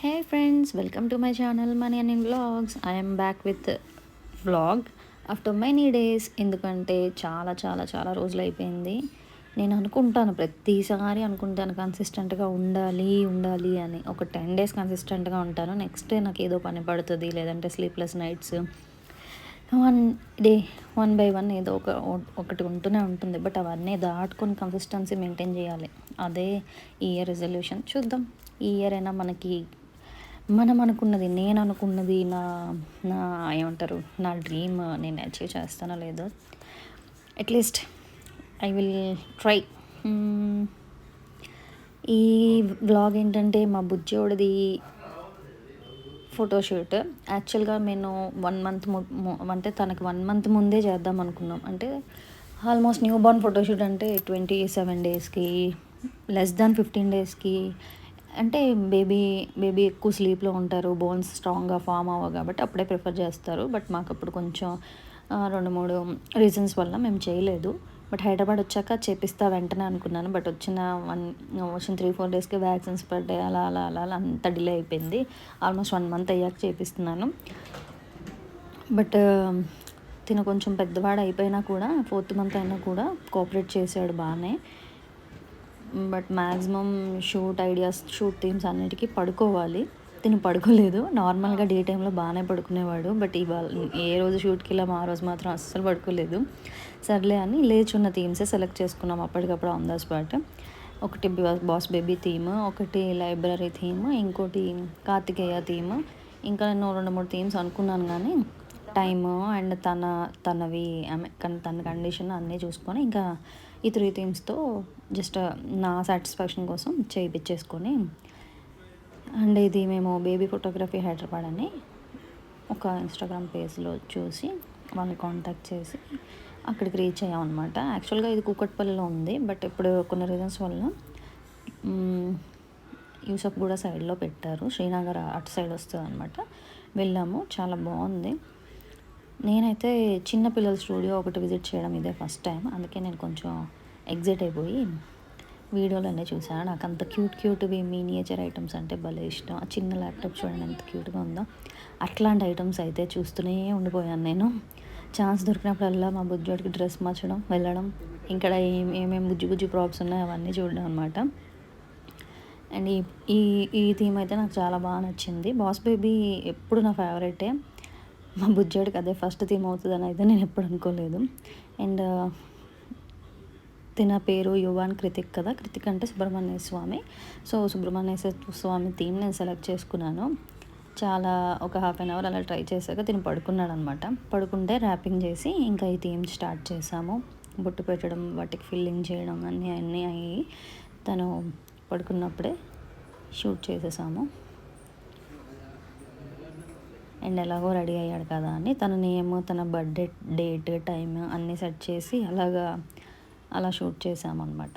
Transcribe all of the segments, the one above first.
Hey friends, welcome to my channel Money and in Vlogs. I am back with vlog after many days. ఎందుకంటే చాలా చాలా చాలా రోజులు అయిపోయింది. నేను అనుకుంటాను, ప్రతిసారి అనుకుంటాను కన్సిస్టెంట్గా ఉండాలి అని. ఒక 10 days కన్సిస్టెంట్గా ఉంటాను. నెక్స్ట్ డే నాకు ఏదో పని పడుతుంది, లేదంటే sleepless nights, one day one by one ఏదో ఒకటి ఉంటూనే ఉంటుంది. బట్ అవన్నీ దాటుకొని కన్సిస్టెన్సీ మెయింటైన్ చేయాలి. అదే ఈ ఇయర్ రెజల్యూషన్. చూద్దాం ఈ ఇయర్ అయినా మనకి మనం అనుకున్నది, నేను అనుకున్నది, నా నా ఏమంటారు, నా డ్రీమ్ నేను అచీవ్ చేస్తానో లేదో. At least I will try. ఈ వ్లాగ్ ఏంటంటే మా బుజ్జోడిది ఫోటోషూట్. యాక్చువల్గా నేను 1 month అంటే తనకి 1 month ముందే చేద్దాం అనుకున్నాం. అంటే ఆల్మోస్ట్ న్యూ బోర్న్ ఫోటోషూట్ అంటే 27 daysకి, లెస్ దాన్ 15 daysకి. అంటే బేబీ ఎక్కువ స్లీప్లో ఉంటారు, బోన్స్ స్ట్రాంగ్గా ఫామ్ అవ్వవు కాబట్టి అప్పుడే ప్రిఫర్ చేస్తారు. బట్ మాకు అప్పుడు కొంచెం 2-3 రీజన్స్ వల్ల మేము చేయలేదు. బట్ హైదరాబాద్ వచ్చాక చేపిస్తా వెంటనే అనుకున్నాను. బట్ వచ్చిన 3-4 daysకి వ్యాక్సిన్స్ పడ్డాయి. అలా అంత డిలే అయిపోయింది. ఆల్మోస్ట్ 1 month అయ్యాక చేపిస్తున్నాను. బట్ తిన కొంచెం పెద్దవాడు అయిపోయినా కూడా, 4th month అయినా కూడా కోఆపరేట్ చేశాడు బాగానే. But maximum shoot ideas, shoot themes అన్నిటికీ పడుకోవాలి. తిను పడుకోలేదు. నార్మల్గా డే టైంలో బాగానే పడుకునేవాడు. బట్ ఇవాళ ఏ రోజు షూట్కి వెళ్ళాము ఆ రోజు మాత్రం అస్సలు పడుకోలేదు. సర్లే అని లేచున్న థీమ్సే సెలెక్ట్ చేసుకున్నాం అప్పటికప్పుడు ఆన్ ద స్పాట్. ఒకటి బాస్ బేబీ థీమ్, ఒకటి లైబ్రరీ థీమ్, ఇంకోటి కార్తికేయ థీమ్. ఇంకా నేను 2-3 థీమ్స్ అనుకున్నాను, కానీ టైము అండ్ తనవి తన కండిషన్ అన్నీ చూసుకొని ఇంకా ఈ 3 థీమ్స్తో జస్ట్ నా సాటిస్ఫాక్షన్ కోసం చేయించేసుకొని. అండ్ ఇది మేము బేబీ ఫోటోగ్రఫీ హైదరాబాద్ అని ఒక ఇన్స్టాగ్రామ్ పేజ్లో చూసి వాళ్ళని కాంటాక్ట్ చేసి అక్కడికి రీచ్ అయ్యాం అనమాట. యాక్చువల్గా ఇది కూకట్పల్లిలో ఉంది. బట్ ఇప్పుడు కొన్ని రీజన్స్ వల్ల యూసఫ్గూడ సైడ్లో పెట్టారు. శ్రీనగర్ అటు సైడ్ వస్తుంది అనమాట. వెళ్ళాము, చాలా బాగుంది. నేనైతే చిన్నపిల్లల స్టూడియో ఒకటి విజిట్ చేయడం ఇదే ఫస్ట్ టైం. అందుకే నేను కొంచెం ఎగ్జైట్ అయిపోయి వీడియోలన్నీ చూసాను. నాకు అంత క్యూట్వి మినియేచర్ ఐటమ్స్ అంటే భలే ఇష్టం. ఆ చిన్న ల్యాప్టాప్ చూడండి ఎంత క్యూట్గా ఉందో. అట్లాంటి ఐటమ్స్ అయితే చూస్తూనే ఉండిపోయాను నేను. ఛాన్స్ దొరికినప్పుడల్లా మా బుజ్జోడికి డ్రెస్ మార్చడం, వెళ్ళడం, ఇక్కడ ఏమేమి బుజ్జి ప్రాప్స్ ఉన్నాయో అవన్నీ చూడడం అనమాట. అండ్ ఈ థీమ్ అయితే నాకు చాలా బాగా నచ్చింది. బాస్ బేబీ ఎప్పుడు నా ఫేవరెటే. మా బుజ్జోడికి అదే ఫస్ట్ థీమ్ అవుతుందని అయితే నేను ఎప్పుడు అనుకోలేదు. అండ్ తిన పేరు యువాన్ కృతిక్ కదా. కృతిక్ అంటే సుబ్రహ్మణ్య స్వామి. సో సుబ్రహ్మణ్య స్వామి థీమ్ నేను సెలెక్ట్ చేసుకున్నాను. చాలా ఒక 1/2 hour అలా ట్రై చేశాక తిని పడుకున్నాడు అనమాట. పడుకుంటే ర్యాపింగ్ చేసి ఇంకా ఈ థీమ్ స్టార్ట్ చేసాము. బొట్టు పెట్టడం, వాటికి ఫిల్లింగ్ చేయడం అన్నీ అయ్యి తను పడుకున్నప్పుడే షూట్ చేసేసాము. అండ్ ఎలాగో రెడీ అయ్యాడు కదా అని తన నేమ్, తన బర్త్డే డేట్, టైం అన్నీ సెట్ చేసి అలా షూట్ చేసామన్నమాట.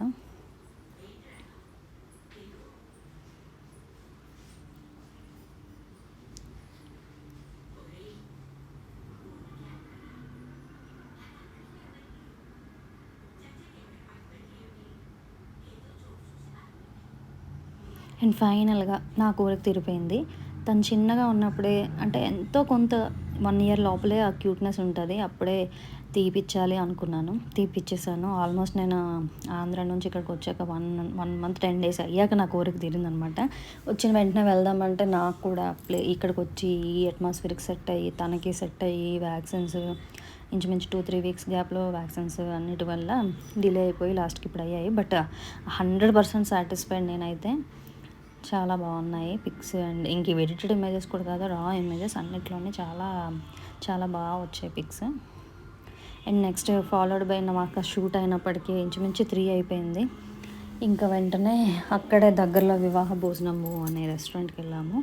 అండ్ ఫైనల్గా నా కోరిక తీరిపోయింది. తను చిన్నగా ఉన్నప్పుడే, అంటే ఎంతో కొంత 1 year లోపలే ఆ క్యూట్నెస్ ఉంటుంది. అప్పుడే తీపిచ్చాలి అనుకున్నాను, తీపిచ్చేసాను. ఆల్మోస్ట్ నేను ఆంధ్ర నుంచి ఇక్కడికి వచ్చాక 1 month 10 days అయ్యాక నా కోరిక తీరిందనమాట. వచ్చిన వెంటనే వెళ్దామంటే నాకు కూడా ఇక్కడికి వచ్చి ఈ అట్మాస్ఫియర్కి సెట్ అయ్యి, తనకి సెట్ అయ్యి, వ్యాక్సిన్స్ ఇంచుమించు 2-3 weeks గ్యాప్లో వ్యాక్సిన్స్ అన్నిటి వల్ల డిలే అయిపోయి లాస్ట్కి ఇప్పుడు అయ్యాయి. బట్ 100% సాటిస్ఫైడ్ నేనైతే. చాలా బాగున్నాయి పిక్స్. అండ్ ఇంక ఎడిటెడ్ ఇమేజెస్ కూడా కాదు, రా ఇమేజెస్ అన్నిట్లోనే చాలా చాలా బాగా వచ్చాయి pics. And next followed by మాకు షూట్ అయినప్పటికీ ఇంచుమించు 3 అయిపోయింది. ఇంకా వెంటనే అక్కడే దగ్గరలో వివాహ భోజనము అనే రెస్టారెంట్కి వెళ్ళాము.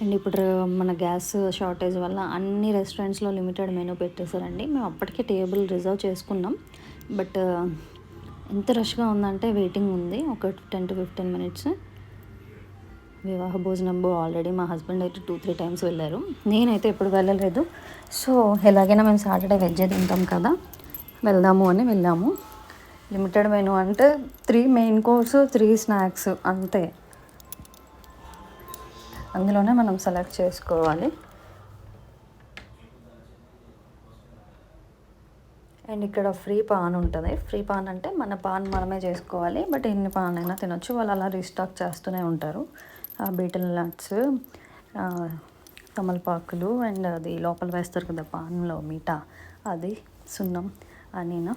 అండ్ ఇప్పుడు మన గ్యాస్ షార్టేజ్ వల్ల అన్ని రెస్టారెంట్స్లో లిమిటెడ్ మెనూ పెట్టేశారండి. మేము అప్పటికే టేబుల్ రిజర్వ్ చేసుకున్నాం. బట్ ఎంత రష్గా ఉందంటే వెయిటింగ్ ఉంది ఒక 10-15 minutes. వివాహ భోజనం ఆల్రెడీ మా హస్బెండ్ అయితే 2-3 times వెళ్ళారు. నేనైతే ఎప్పుడు వెళ్ళలేదు. సో ఎలాగైనా మేము సాటర్డే వెజ్ తింటాం కదా, వెళ్దాము అని వెళ్ళాము. లిమిటెడ్ మెనూ అంటే 3 main course, 3 snacks అంతే. అందులోనే మనం సెలెక్ట్ చేసుకోవాలి. అండ్ ఇక్కడ ఫ్రీ పాన్ ఉంటుంది. ఫ్రీ పాన్ అంటే మన పాన్ మనమే చేసుకోవాలి, బట్ ఎన్ని పాన్ అయినా తినొచ్చు. వాళ్ళు అలా రీస్టాక్ చేస్తూనే ఉంటారు. బీటల్ నట్స్, తమలపాకులు, అండ్ అది లోపల వేస్తారు కదా పాన్లో మీఠా, అది సున్నం అనినా.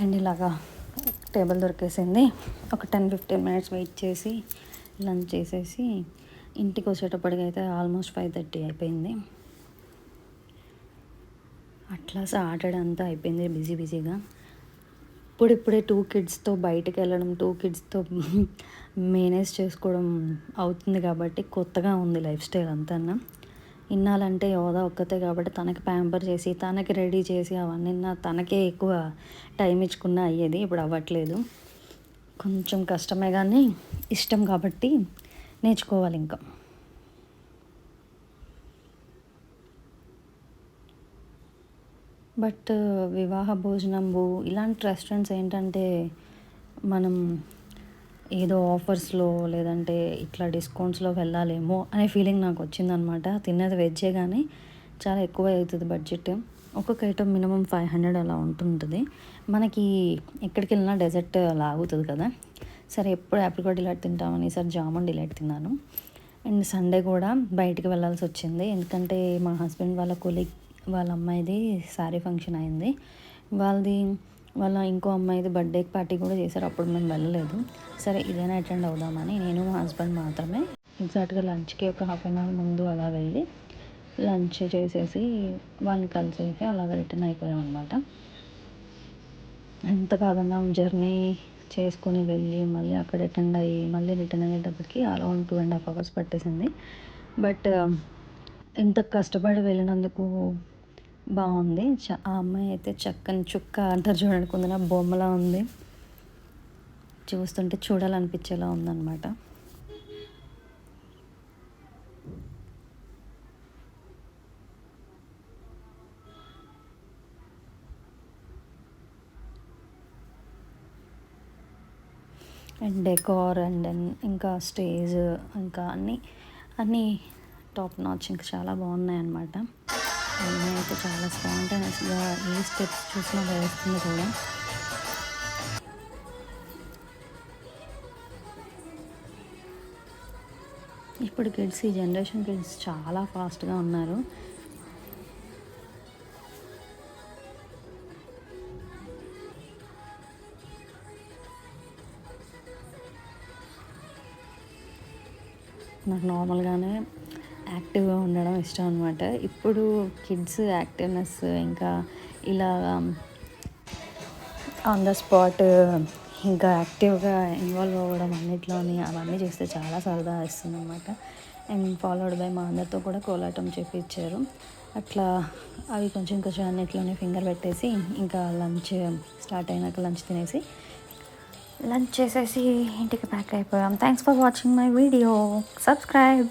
అండ్ ఇలాగా టేబుల్ దొరికేసింది. ఒక 10-15 మినిట్స్ వెయిట్ చేసి లంచ్ చేసేసి ఇంటికి వచ్చేటప్పటికి అయితే ఆల్మోస్ట్ 5:30 అయిపోయింది. అట్లా సాటర్డే అంతా అయిపోయింది బిజీగా. ఇప్పుడిప్పుడే 2 కిడ్స్తో బయటకు వెళ్ళడం, 2 కిడ్స్తో మేనేజ్ చేసుకోవడం అవుతుంది కాబట్టి కొత్తగా ఉంది లైఫ్ స్టైల్ అంతా. ఇన్నాళ్ళంటే యోధా ఒక్కతే కాబట్టి తనకి ప్యాంపర్ చేసి తనకి రెడీ చేసి అవన్నీ తనకే ఎక్కువ టైం ఇచ్చుకున్నా అయ్యేది. ఇప్పుడు అవ్వట్లేదు. కొంచెం కష్టమే కానీ ఇష్టం కాబట్టి నేర్చుకోవాలి ఇంకా. బట్ వివాహ భోజనంబు ఇలాంటి రెస్టారెంట్స్ ఏంటంటే మనం ఏదో ఆఫర్స్లో లేదంటే ఇట్లా డిస్కౌంట్స్లో వెళ్ళాలేమో అనే ఫీలింగ్ నాకు వచ్చిందనమాట. తిన్నది వెజ్జే కానీ చాలా ఎక్కువ అవుతుంది బడ్జెట్. ఒక్కొక్క ఐటమ్ మినిమం 500 అలా ఉంటుంటుంది. మనకి ఎక్కడికి వెళ్ళినా డెజర్ట్ లాగుతుంది కదా. సరే ఎప్పుడు ఆప్రికాట్ డిలైట్ తింటామని ఈసారి జామున్ డిలైట్ తిన్నాను. అండ్ సండే కూడా బయటికి వెళ్ళాల్సి వచ్చింది, ఎందుకంటే మా హస్బెండ్ వాళ్ళ కొలీగ్ వాళ్ళ అమ్మాయిది శారీ ఫంక్షన్ అయింది. వాళ్ళ ఇంకో అమ్మాయిది బర్త్డే పార్టీ కూడా చేశారు. అప్పుడు మేము వెళ్ళలేదు. సరే ఇదైనా అటెండ్ అవుదామని నేను మా హస్బెండ్ మాత్రమే ఎగ్జాక్ట్గా లంచ్కి ఒక హాఫ్ అన్ అవర్ ముందు అలా వెళ్ళి లంచ్ చేసేసి వాళ్ళని కలిసేసి అలాగ రిటర్న్ అయిపోయాం అనమాట. ఎంత కాదన్నా జర్నీ చేసుకొని వెళ్ళి మళ్ళీ అక్కడ అటెండ్ అయ్యి మళ్ళీ రిటర్న్ అయ్యేటప్పటికి అరౌండ్ 2.5 hours పట్టేసింది. బట్ ఇంత కష్టపడి వెళ్ళినందుకు బాగుంది. ఆ అమ్మాయి అయితే చక్కని చుక్క అంటారు చూడండి, కొందరు బొమ్మలా ఉంది. చూస్తుంటే చూడాలనిపించేలా ఉందన్నమాట. అండ్ డెకార్ అండ్ ఇంకా స్టేజ్ ఇంకా అన్నీ టాప్ నాచ్, ఇంకా చాలా బాగున్నాయి అన్నమాట. అమ్మాయి అయితే చాలా స్పాంటేనియస్గా ఏ స్టెప్స్ చూసినా వేస్తుంది కూడా. ఇప్పుడు కిడ్స్, ఈ జనరేషన్ కిడ్స్ చాలా ఫాస్ట్గా ఉన్నారు. నాకు నార్మల్గానే యాక్టివ్గా ఉండడం ఇష్టం అనమాట. ఇప్పుడు కిడ్స్ యాక్టివ్నెస్ ఇంకా ఇలా ఆన్ ద స్పాట్ ఇంకా యాక్టివ్గా ఇన్వాల్వ్ అవ్వడం అన్నిట్లోని అవన్నీ చేస్తే చాలా సరదా వేస్తుంది అనమాట. అండ్ ఫాలోడ్ బై మా అందరితో కూడా కోలాటం చేపించారు. అట్లా అవి కొంచెం అన్నిట్లోనే ఫింగర్ పెట్టేసి ఇంకా లంచ్ స్టార్ట్ అయినాక లంచ్ చేసేసి ఇంటికి ప్యాక్ అయిపోయాం. Thanks for watching my video. Subscribe.